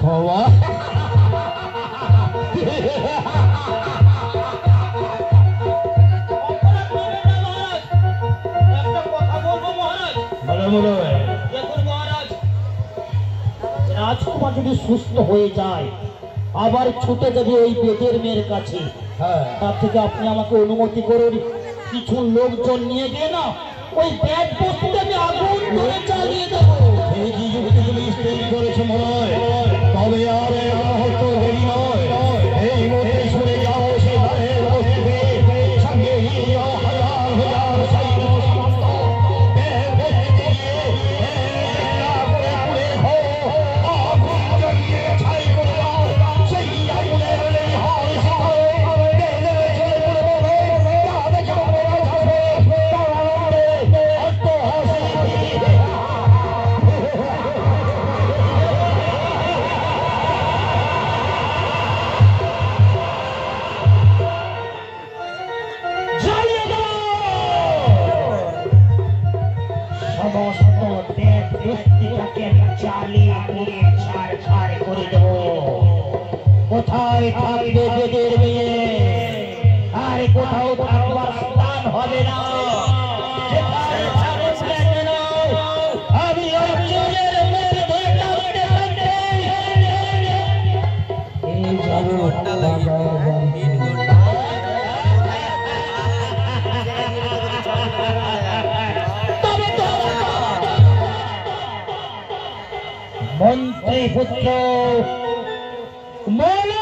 বাবা রাজকুমার যদি সুস্থ হয়ে যায় আবার ছুটে যাবে ওই বেদের মেয়ের কাছে, তার থেকে আপনি আমাকে অনুমতি করুন কিছু লোকজন নিয়ে গিয়ে না ওই ব্যাগ বস্তুতে আমি আগুন ধরে চালিয়ে দেবো। এই যে যুবতী তুমি স্থির করেছো মনে হয়, তবে আর হয়তো দেরি নয়। এই মুহূর্তে শুনে যাও সেই ধানের বস্তুকে, সঙ্গে নিয়ে যাও হাজার হাজার সৈন্য সমস্ত ব্যাগ বস্তুতে গিয়ে করে পুড়ে খাও, আগুন জ্বালিয়ে ছাই করে দাও। সেই আগুনের লেলিহান শিখায় বেদের চলে পড়ে যা দেখে মনে যাবে তারা অট্ট হাসি। সমস্ত ব্যাগ বস্তুটাকে আমি চালিয়ে পুড়ে ছাড় ছাড় করে দেবো। কোথায় থাকবে বেদের মেয়ে, আর কোথাও থাকবার স্থান হবে না। যেখানে থাকুক না কেন, আমি ওই চুলের মেয়ের ধরে টানতে টানতে এই যাবো মন্ত্রী পুত্র মলা।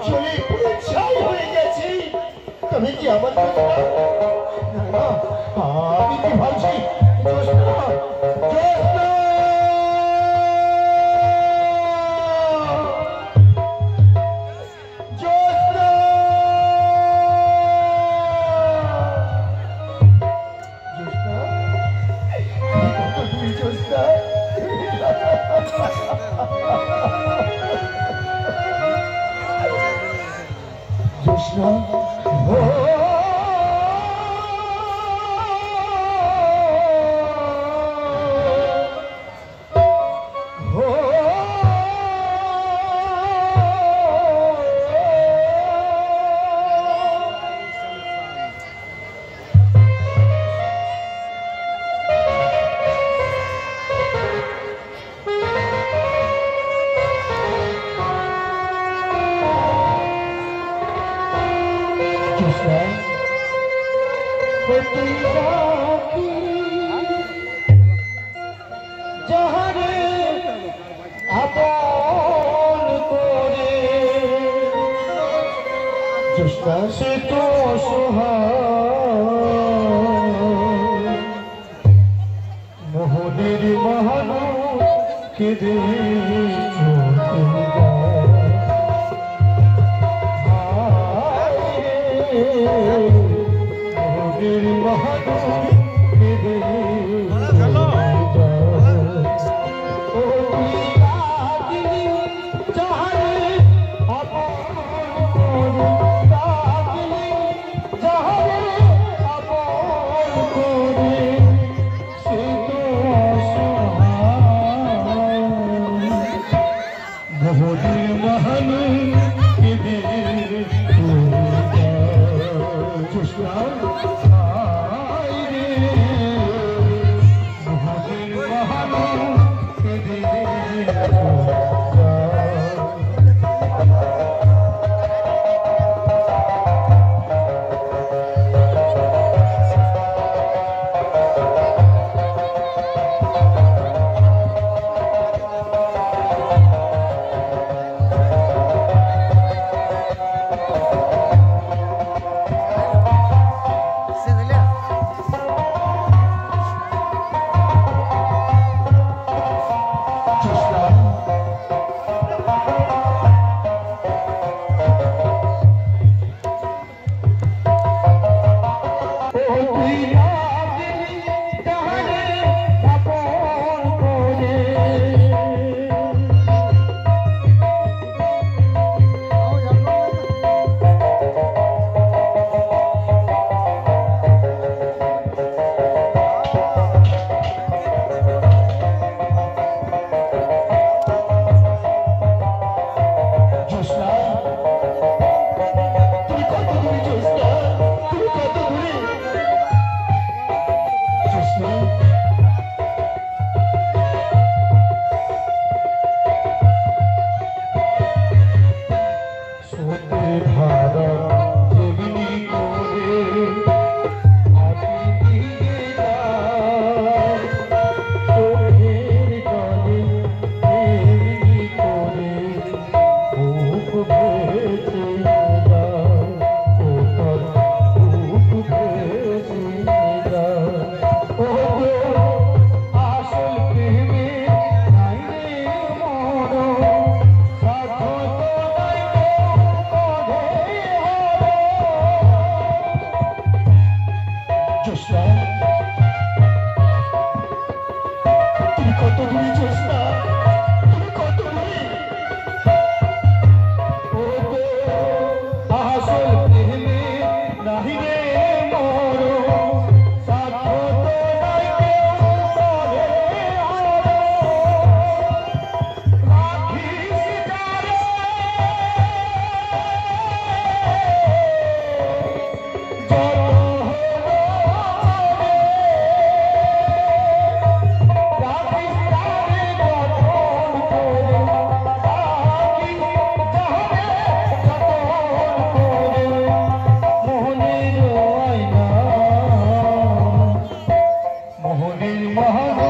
চলে ছাই হয়ে গেছি। তুমি কি আমার আমি কি ভাবছি से तो मोहनीर महानो के दे मोहनीर महानो के दे ধারা যেমনি করে আঁখি দিয়ে যায়, চোখের জলে যেমনি করে বুক ভেসে যায়, ও তার বুক ভেসে যায়। ও গো আসল প্রেমে নাই রে মরণ, সাধু তো নাই গো কধে হরণ। জ্যোৎস্না, তুমি কত দূরে জ্যোৎস্না, তুমি কত দূরে? ও গো আসল প্রেমে নাহি রে মরণ, সাধু তো নাই গো কধে হরণ। রাখিস যারে যত মোহনের মহানু মোহনের মহানু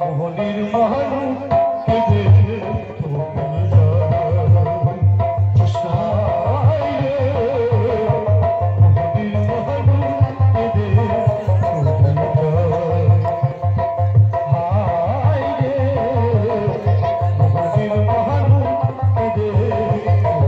মোহনের মহানু কেঁদে তুমি যাও, জ্যোৎস্নায় রে মোহনের মহানু কেঁদে তুমি যাও, হায় রে মোহনের মহানু কেঁদে তুমি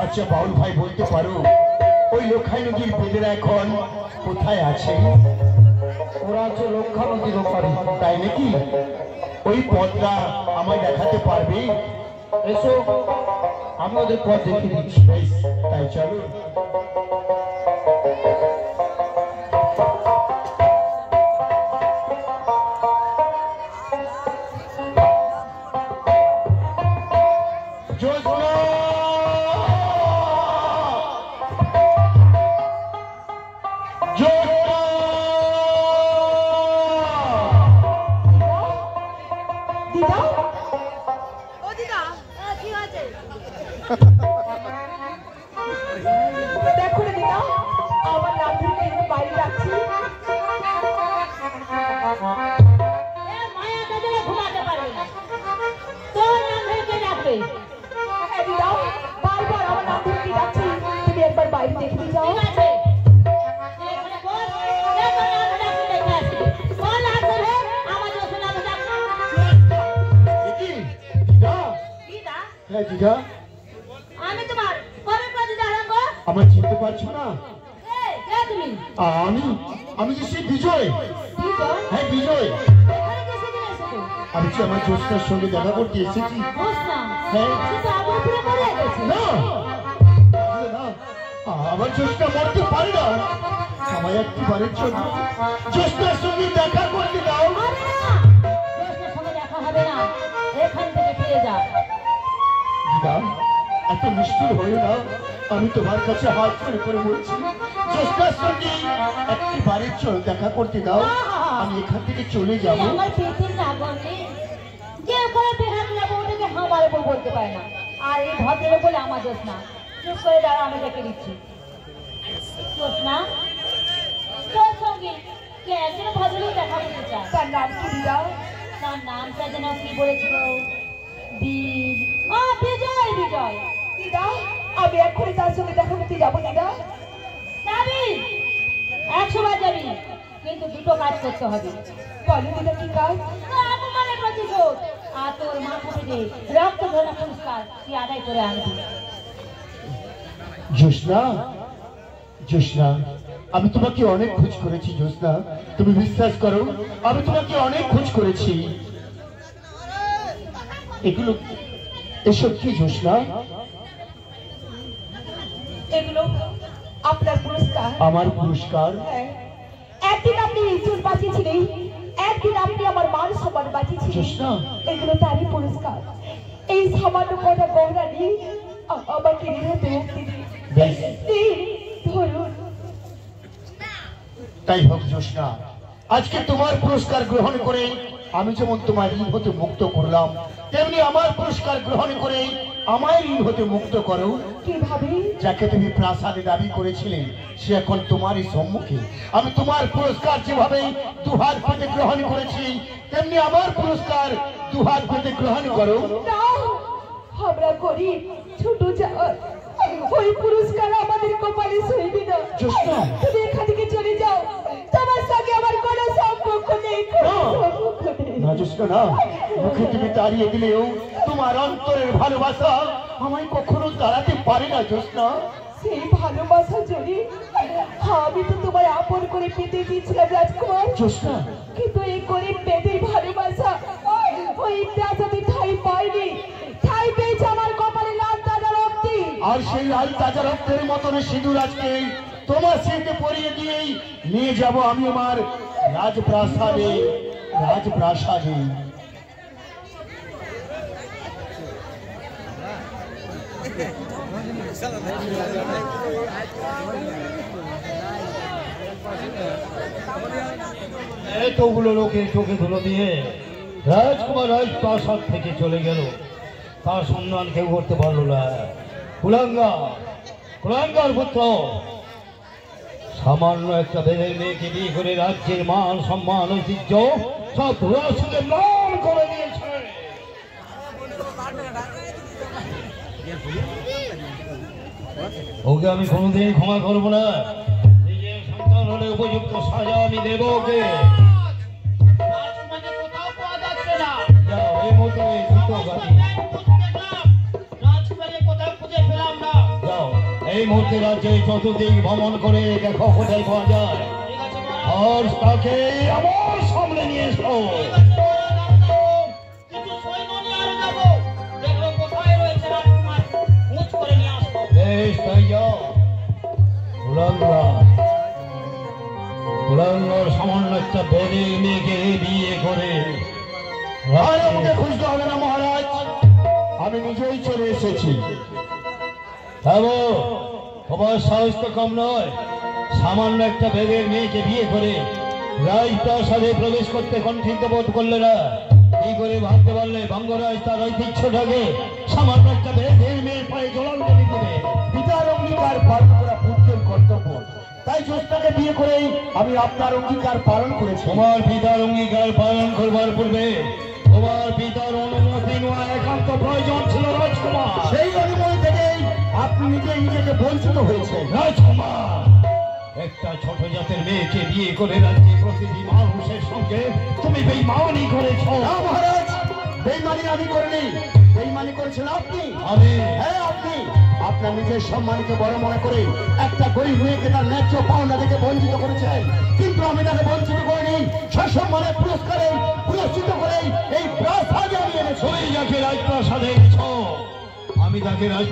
আচ্ছা বাউল ভাই, বলতে পারো ওই লক্ষাই নদীর বেদেরা এখন কোথায় আছে? ওরা আছে লক্ষা নদীর ওপারে। তাই নাকি? ওই পথটা আমায় দেখাতে পারবে? এসো, আমি ওদের পথ দেখিয়ে দিচ্ছি। বেশ, তাই চলো। জ্যোৎস্না, জ্যোৎস্না, দিদা, ও দিদা, কি হয়েছে? দেখো রে দিদা, আমার নাতনিকে একটু বাইরে যাচ্ছি। মায়া কাজলে ঘুমাতে পারবে না, তোর নাম ধরে কে ডাকবে? দিদা, বারবার আমার নাতনিকে যাচ্ছি, তুমি একবার বাইরে দেখতে যাও। ঠিক আছে, এখানে বল, তোর নাম ডাকতে দেখে আসি। বল আসলে আমার জ্যোৎস্না নাম ডাক। কি দিদা? দিদা, হ্যাঁ দিদা, আমি তোমার কবে দিদা রঙ্গ? আমার চিনতে পারছো না? কে তুমি? আমি আমি যে সেই বিজয়। বিজয়? হ্যাঁ বিজয়। এখানে কিসে দিন এসেছো? আমি যে আমার জ্যোৎস্নার সঙ্গে দেখা করতে এসেছি। জ্যোৎস্না? হ্যাঁ। সে তো আগুন পুড়ে মরে গেছে। না, আসলে না, আমার জ্যোৎস্না মরতে পারে না। আমায় একটিবারের জন্য জ্যোৎস্নার সঙ্গে দেখা করতে দাও। আরে না, জ্যোৎস্নার সঙ্গে দেখা হবে না, এখান থেকে ফিরে যা। দিদা, এত নিষ্ঠুর হয়ে না, আমি তোমার কাছে হাত ধরে করে বলছি, জ্যোৎস্নার সঙ্গে একটিবারের জন্য দেখা করতে দাও। আমি এখান থেকে চলে যাবো। আমার পেটের না গন্ডে, যে ওখানে দেখা যাবো ওটাকে আমার বউ বলতে পারে না। আর এই ভদ্র বলে আমার জ্যোৎস্না। চুপ করে দাঁড়া, আমি ডেকে দিচ্ছি। জ্যোৎস্না, তোর সঙ্গে কে একজন ভদ্রলোক দেখা করতে চায়। তার নাম কি দিদা? তার নামটা যেন কি বলেছিল? বিজয়। বিজয় দিদা, আমি এক্ষুনি তার সঙ্গে দেখা করতে যাবো দিদা। যাবি? 100 বার যাবি, কিন্তু দুটো কাজ করতে হবে। বলো দিদা, কি কাজ? অপমানের প্রতিশোধ আর তোর মাথা থেকে রক্ত ধরা পুরস্কার তুই আদায় করে আনবি। জ্যোৎস্না, জ্যোৎস্না, আমি তোমাকে অনেক খোঁজ করেছি জ্যোৎস্না, তুমি বিশ্বাস করো আমি তোমাকে অনেক খোঁজ করেছি। এগুলো এসব কি জ্যোৎস্না? এগুলো আপনার পুরস্কার। আমার পুরস্কার? হ্যাঁ, একদিন আপনি ইজ্জত বাঁচিয়েছিলেন, একদিন আপনি আমার মান সম্মান বাঁচিয়েছিলেন। জ্যোৎস্না, এগুলো তারই পুরস্কার। এই সামান্য কটা গহনা নিয়ে আমাকে নিহত মুক্তি দিন। বেশ, ধরুন। তাই হোক জ্যোৎস্না, আজকে তোমার পুরস্কার গ্রহণ করে আমি যেমন তোমার ঋণ হতে মুক্ত করলাম, তেমনি আমার পুরস্কার গ্রহণ করে আমায় ঋণ হতে মুক্ত করো। কিভাবে? যাকে তুমি প্রাসাদে দাবি করেছিলে সে এখন তোমারই সম্মুখে। আমি তোমার পুরস্কার যেভাবে দুহাত পেতে গ্রহণ করেছি, তেমনি আমার পুরস্কার দুহাত পেতে গ্রহণ করো। না, আমরা গরিব ছোট জাত, ওই পুরস্কার আমাদের কপালে সইবে না। জ্যোৎস্না, তুমি এখান থেকে চলে যাও, তোমার সঙ্গে আমার কোনো সম্পর্ক নেই, কোনো সম্পর্ক নেই। না জ্যোৎস্না, না, মুখে তুমি তাড়িয়ে দিলেও তোমার অন্তরের ভালোবাসা আমায় কখনো তাড়াতে পারে না জ্যোৎস্না। সেই ভালোবাসা জন্য আমি তো তোমার আপন করে পেতে দিয়েছিলাম রাজকুমার, জ্যোৎস্না, কিন্তু এই গরিব পেটের ভালোবাসা ওই প্রাসাদে ঠাঁই পায়নি, ঠাঁই পেয়েছে আমার কপালে লাল দাদা রক্তি। আর সেই লাল তাজা রক্তের মতন সিঁদুর আজকে তোমার স্মৃতি পরিয়ে দিয়েই নিয়ে যাব আমি আমার রাজপ্রাসাদে, রাজপ্রাসাদে। এতগুলো লোকের চোখে ধুলো দিয়ে রাজকুমার রাজপ্রাসাদ থেকে চলে গেল, তার সন্ধান কেউ করতে পারলো না। কুলাঙ্গার পুত্র সামান্য একটা বেদের মেয়েকে বিয়ে করে রাজ্যের মান সম্মান ঐতিহ্য সব ধুলাসুদের মান করে দিয়েছে। ওকে আমি কোনোদিন ক্ষমা করবো না। নিজের সন্তান হলে উপযুক্ত সাজা আমি দেবো ওকে। যাও, এই মুহূর্তে দ্রুত গাড়ি। যাও, এই মুহূর্তে রাজ্যে চতুর্দিক ভ্রমণ করে দেখো কোথায় পাওয়া যায়, আর তাকে আমার সামনে নিয়ে এসো। বেশ, তাই যাও। কুলাঙ্গার সামান্য একটা বেদের মেয়েকে বিয়ে করে আর আমাকে খুঁজতে হবে না মহারাজ, আমি নিজেই চলে এসেছি। হ্যালো, তোমার সাহস তো কম নয়। সামান্য একটা বেদের মেয়েকে বিয়ে করে রাজপ্রাসাদে প্রবেশ করতে কণ্ঠিত বোধ করলে না? কি করে ভাবতে পারলে ভঙ্গরাজ তার ঐতিহ্যটাকে সামান্য একটা বেদের মেয়ের পায়ে জলাঞ্জলি দেবে? পিতার অঙ্গীকার পালন করা পুত্রের কর্তব্য, তাই জ্যোৎস্নাকে বিয়ে করেই আমি আপনার অঙ্গীকার পালন করেছি। তোমার পিতার অঙ্গীকার পালন করবার পূর্বে তোমার পিতার অনুমতি নেওয়া একান্ত প্রয়োজন ছিল রাজকুমার। সেই অনুমতি থেকেই আপনি নিজেকে বঞ্চিত হয়েছেন। রাজকুমার, একটা ছোট জাতের মেয়েকে বিয়ে করে রাজ্যে প্রতিটি মানুষের সঙ্গে তুমি বেইমানি করেছ। না মহারাজ, বেইমানি আমি করিনি, বেইমানি করেছেন আপনি। আমি? হ্যাঁ আপনি। আপনার নিজের সম্মানকে বড় মনে করে একটা গরিব মেয়েকে তার ন্যায্য পাওনা থেকে বঞ্চিত করেছেন, কিন্তু আমি তাকে বঞ্চিত করিনি। সসম্মানের পুরস্কারে পুরস্কৃত করে এই প্রাসাদে আমি এনেছি। তুমি যাকে রাজপ্রাসাদে এনেছ, আমি তাকে রাজ